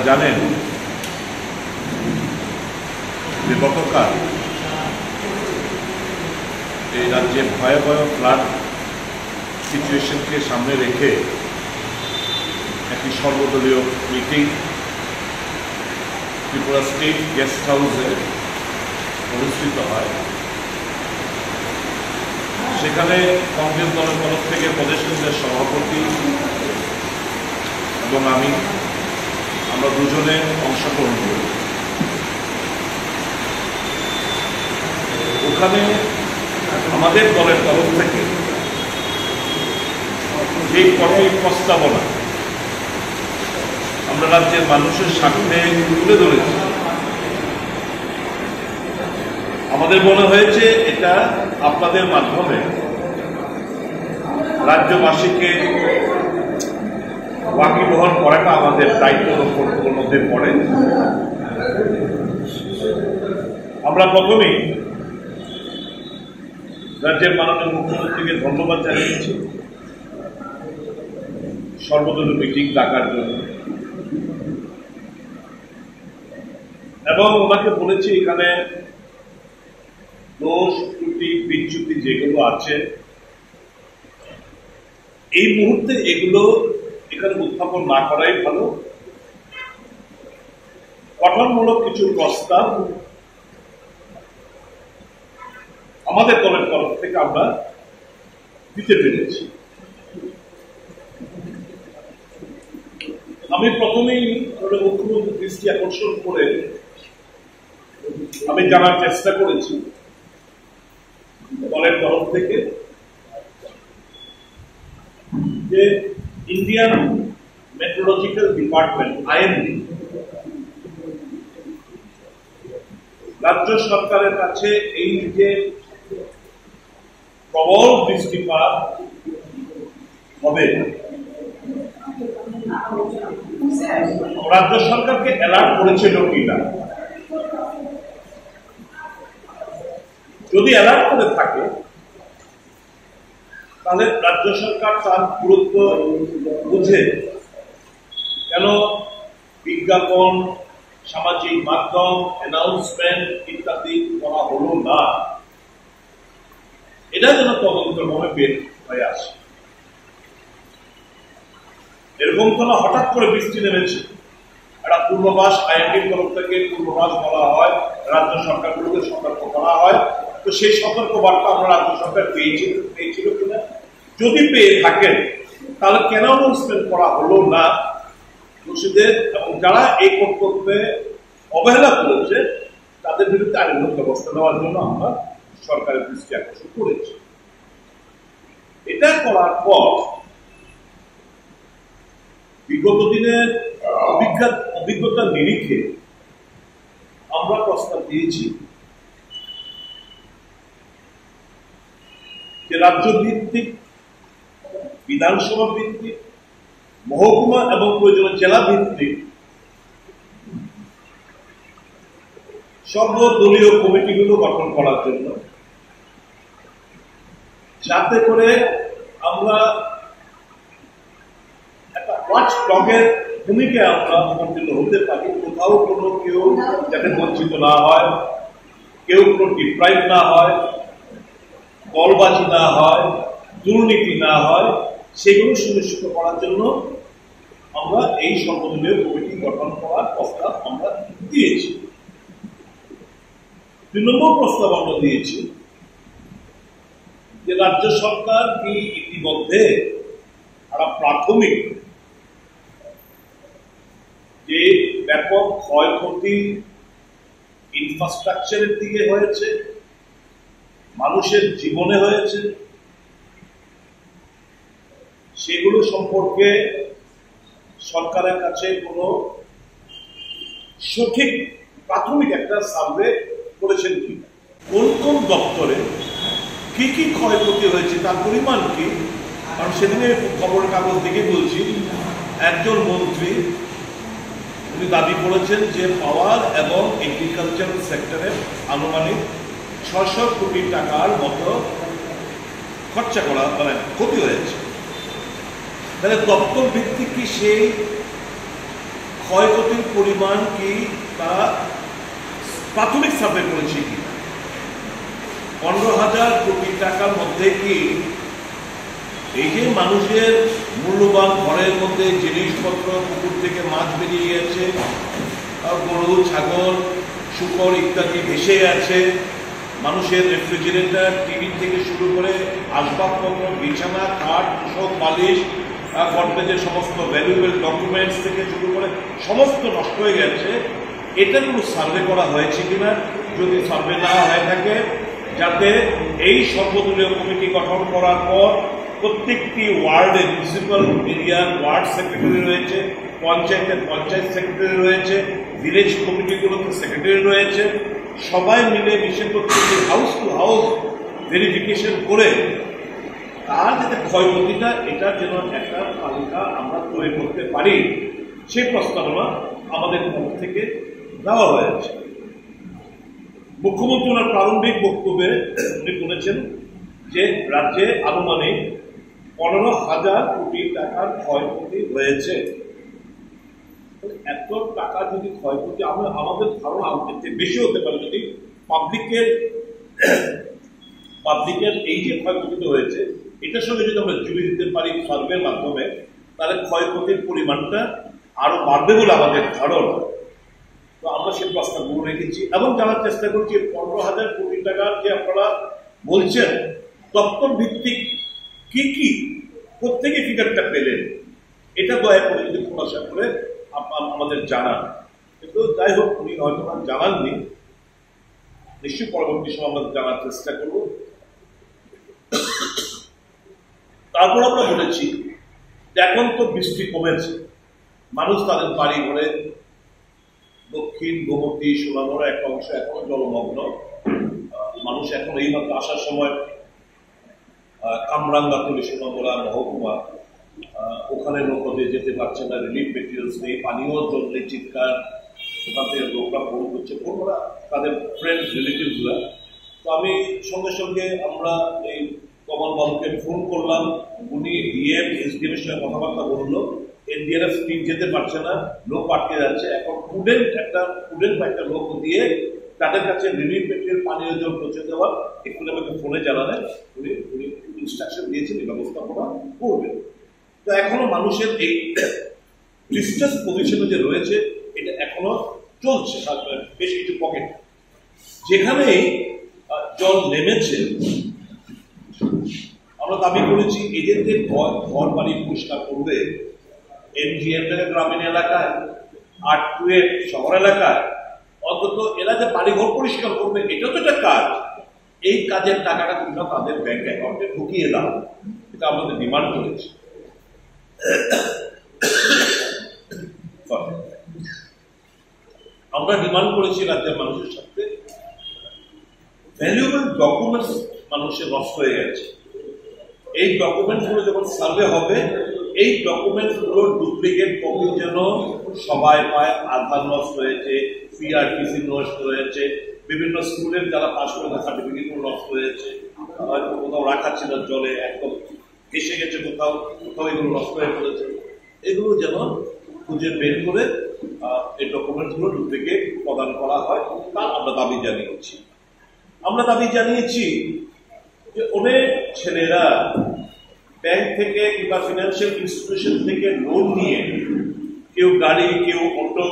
জানেন যে গতকাল এই রাজ্যে ভয়াবহ ফ্লাড সিচুয়েশনকে সামনে রেখে একটি সর্বদলীয় মিটিং ত্রিপুরা স্টেট গেস্ট হাউসে অনুষ্ঠিত হয়। সেখানে কংগ্রেস দলের তরফ থেকে প্রদেশ কেন্দ্রের সভাপতি এবং আমরা দুজনে অংশগ্রহণ করি। ওখানে আমাদের দলের তরফ থেকে যে কঠোর প্রস্তাবনা আমরা রাজ্যের মানুষের সামনে তুলে ধরেছি, আমাদের মনে হয়েছে এটা আপনাদের মাধ্যমে রাজ্যবাসীকে ওয়াকিবহাল করাটা আমাদের দায়িত্ব কর্তব্যের মধ্যে পড়ে। আমরা প্রথমেই রাজ্যের মাননীয় মুখ্যমন্ত্রীকে ধন্যবাদ জানিয়েছি সর্বদলীয় মিটিং ডাকার জন্য, এবং ওনাকে বলেছি এখানে দোষ ত্রুটি বিচ্যুতি যেগুলো আছে এই মুহূর্তে এগুলো এখানে উত্থাপন না করাই ভালো। গঠনমূলক কিছু প্রস্তাব আমাদের দলের তরফ থেকে আমরা দিতে পেরেছি। আমি প্রথমেই মুখ্যমন্ত্রীর দৃষ্টি আকর্ষণ করে আমি জানার চেষ্টা করেছি দলের তরফ থেকে যে ইন্ডিয়ান মেট্রোলজিক্যাল ডিপার্টমেন্ট IMD রাজ্য সরকারের কাছে এই যে প্রবল বৃষ্টিপাত হবে রাজ্য সরকারকে অ্যালার্ট করেছিল কিনা। যদি অ্যালার্ট করে থাকে তাহলে রাজ্য সরকার তার গুরুত্ব বুঝে কেন বিজ্ঞাপন, সামাজিক মাধ্যম, অ্যানাউন্সমেন্ট ইত্যাদি করা হলো না, এটা যেন তদন্তভাবে বের হয়ে আসে। এরকম কোন হঠাৎ করে বৃষ্টি নেমেছে, একটা পূর্বাভাস IMDর তরফ থেকে পূর্বাভাস বলা হয়, রাজ্য সরকারগুলোকে সতর্ক করা হয়। তো সেই সতর্ক বার্তা আমরা রাজ্য সরকার পেয়েছিল কিনা, যদি পেয়ে থাকেন তাহলে কেন অ্যানাউন্সমেন্ট করা হলো না, দোষীদের এবং যারা এই কর্তব্যে অবহেলা করেছে তাদের বিরুদ্ধে আইনগত ব্যবস্থা নেওয়ার জন্য আমরা সরকারের দৃষ্টি আকর্ষণ করেছি। এটা করার পর বিগত দিনের অভিজ্ঞতার নিরিখে আমরা প্রস্তাব দিয়েছি যে রাজ্য ভিত্তিক, বিধানসভা ভিত্তিক, মহকুমা এবং প্রয়োজনীয় জেলা ভিত্তিক সর্বদলীয় কমিটিগুলো গঠন করার জন্য, যাতে করে আমরা একটা ওয়াচ ডগের ভূমিকায় আমরা অবতীর্ণ হতে পারি। কোথাও কোনো কেউ যাতে বঞ্চিত না হয়, কেউ কোনো ডিপ্রাইভ না হয়, দলবাজি না হয়, দুর্নীতি না হয়, সেগুলো সুনিশ্চিত করার জন্য আমরা এই সর্বদলীয় কমিটি গঠন করার প্রস্তাব আমরা দিয়েছি। 2 নম্বর প্রস্তাব আমরা দিয়েছি যে রাজ্য সরকার কি ইতিমধ্যে একটা প্রাথমিক যে ব্যাপক ক্ষয়ক্ষতি ইনফ্রাস্ট্রাকচারের দিকে হয়েছে, মানুষের জীবনে হয়েছে, সেগুলো সম্পর্কে সরকারের কাছে কোনো সঠিক প্রাথমিক একটা সার্ভে করেছেন কিনা, কোন কোন দপ্তরে কি কি ক্ষয়ক্ষতি হয়েছে, তার পরিমাণ কি। কারণ সেদিনে খবরের কাগজ দেখে বলছি একজন মন্ত্রী উনি দাবি করেছেন যে পাওয়ার এবং এগ্রিকালচারাল সেক্টরে আনুমানিক 600 কোটি টাকার মতো খরচা করা ক্ষতি হয়েছে। তাহলে দপ্তর ভিত্তিক কি সেই ক্ষয়ক্ষতির পরিমাণ কি তা প্রাথমিক সার্ভে করেছে কি 15,000 কোটি টাকার মধ্যে কি এই যে মানুষের মূল্যবান ঘরের মধ্যে জিনিসপত্র, পুকুর থেকে মাছ বেরিয়ে গেছে, গরু, ছাগল, শূকর ইত্যাদি ভেসে গেছে, মানুষের রেফ্রিজারেটর, টিভি থেকে শুরু করে আসবাবপত্র, বিছানা, খাট, তোষক, বালিশ, গডরেজের সমস্ত ভ্যালুয়েবল ডকুমেন্টস থেকে শুরু করে সমস্ত নষ্ট হয়ে গেছে, এটার কোনো সার্ভে করা হয়েছে কিনা? যদি সার্ভে না হয়ে থাকে, যাতে এই সর্বদলীয় কমিটি গঠন করার পর প্রত্যেকটি ওয়ার্ডে মিউনিসিপ্যাল এরিয়ার ওয়ার্ড সেক্রেটারি রয়েছে, পঞ্চায়েতের পঞ্চায়েত সেক্রেটারি রয়েছে, ভিলেজ কমিটিগুলোতে সেক্রেটারি রয়েছে, সবাই মিলে মিশে প্রত্যেকটি হাউস টু হাউস ভেরিফিকেশন করে তার যাতে ক্ষয়ক্ষতিটা এটার যেন একটা তালিকা আমরা তৈরি করতে পারি, সেই প্রস্তাবনা আমাদের পক্ষ থেকে দেওয়া হয়েছে। মুখ্যমন্ত্রী ওনার প্রারম্ভিক বক্তব্যে উনি বলেছেন যে রাজ্যে আনুমানিক 15,000 কোটি টাকার ক্ষয়ক্ষতি হয়েছে। এত টাকা যদি ক্ষয়ক্ষতি, আমাদের ধারণা বেশি হতে পারে যদি পাবলিকের এই যে ক্ষয়ক্ষতিটা হয়েছে এটার সঙ্গে যদি আমরা জুড়ে দিতে পারি সার্ভের মাধ্যমে, তাহলে ক্ষয়ক্ষতির পরিমাণটা আরো বাড়বে বলে আমাদের ধারণা। তো আমরা সেই প্রস্তাবগুলো রেখেছি এবং জানার চেষ্টা করছি 15,000 কোটি টাকার যে আপনারা বলছেন দপ্তর ভিত্তিক কি কি প্রত্যেকে ফিগারটা পেলেন, এটা দয়া করে যদি খোলাসা করে আমাদের জানান। কিন্তু যাই হোক, উনি হয়তো জানাননি, নিশ্চয়ই পরবর্তী সময় আমরা জানার চেষ্টা করব। তারপর আমরা বলেছি এখন তো বৃষ্টি কমেছে, মানুষ তাদের বাড়ি ঘরে দক্ষিণ গোমতী, সোনামুড়া একটা অংশ এখনো জলমগ্ন। মানুষ এখন এইমাত্র আসার সময় কামরাঙ্গাতলি, সোনামুড়া মহকুমা, ওখানে নৌকা যেতে পারছে না, রিলিফ মেটেরিয়ালস নেই, পানীয় জল নেই, চিৎকার, ওখান থেকে লোকরা ফোন করছে, ফোনরা তাদের ফ্রেন্ডস রিলেটিভসরা। তো আমি সঙ্গে সঙ্গে আমরা এই কমল বাবুকে ফোন করলাম, উনি ডিএম এসডিএম এর সঙ্গে কথাবার্তা বললো, এনডিআরএফ টিম যেতে পারছে না, লোক আটকে যাচ্ছে, এখন প্রুডেন্ট বা একটা লোক দিয়ে তাদের কাছে রিলিফ মেটেরিয়াল, পানীয় জল পৌঁছে দেওয়ার একটু আমাকে ফোনে জানালেন, উনি ইনস্ট্রাকশন দিয়েছেন, এই ব্যবস্থাপনা করবেন। তো এখনো মানুষের এই ডিস্ট্রেস পজিশনে যে রয়েছে এটা এখনো চলছে, বেশ কিছু পকেট যেখানেই জল নেমেছে আমরা দাবি করেছি এদেরকে ঘর বাড়ি পরিষ্কার করবে, এনজিএম গ্রামীণ এলাকায়, আটকুয়েট শহর এলাকায়, অন্তত এরা যে বাড়িঘর পরিষ্কার করবে এটা তো একটা কাজ। এই কাজের টাকাটা তোমরা তাদের ব্যাংক অ্যাকাউন্টে ঢুকিয়ে দাও, এটা আমাদের ডিমান্ড করেছি। আমরা ডিমান্ড করেছি রাজ্যের মানুষের সাথে ভ্যালুয়েবল ডকুমেন্টস মানুষের নষ্ট হয়ে গেছে, এই ডকুমেন্টসগুলো যখন সার্ভে হবে এই ডকুমেন্টসগুলোর ডুপ্লিকেট কপি যেন সবাই পায়। আধার নষ্ট হয়েছে, পিআরটিসি নষ্ট হয়েছে, বিভিন্ন স্কুলের যারা পাস করে সার্টিফিকেটগুলো নষ্ট হয়েছে, হয়তো কোথাও রাখা ছিল জলে একদম ভেসে গেছে, কোথাও এগুলো নষ্ট হয়ে পড়েছে, এগুলো যেন খুঁজে বের করে এই ডকুমেন্টসগুলো ডুপ্লিকেট প্রদান করা হয়, তা আমরা দাবি জানিয়েছি। আমরা দাবি জানিয়েছি যে অনেক ছেলেরা ব্যাংক থেকে কিংবা ফিনান্সিয়াল ইনস্টিটিউশন থেকে লোন নিয়ে, কেউ গাড়ি, কেউ অটো,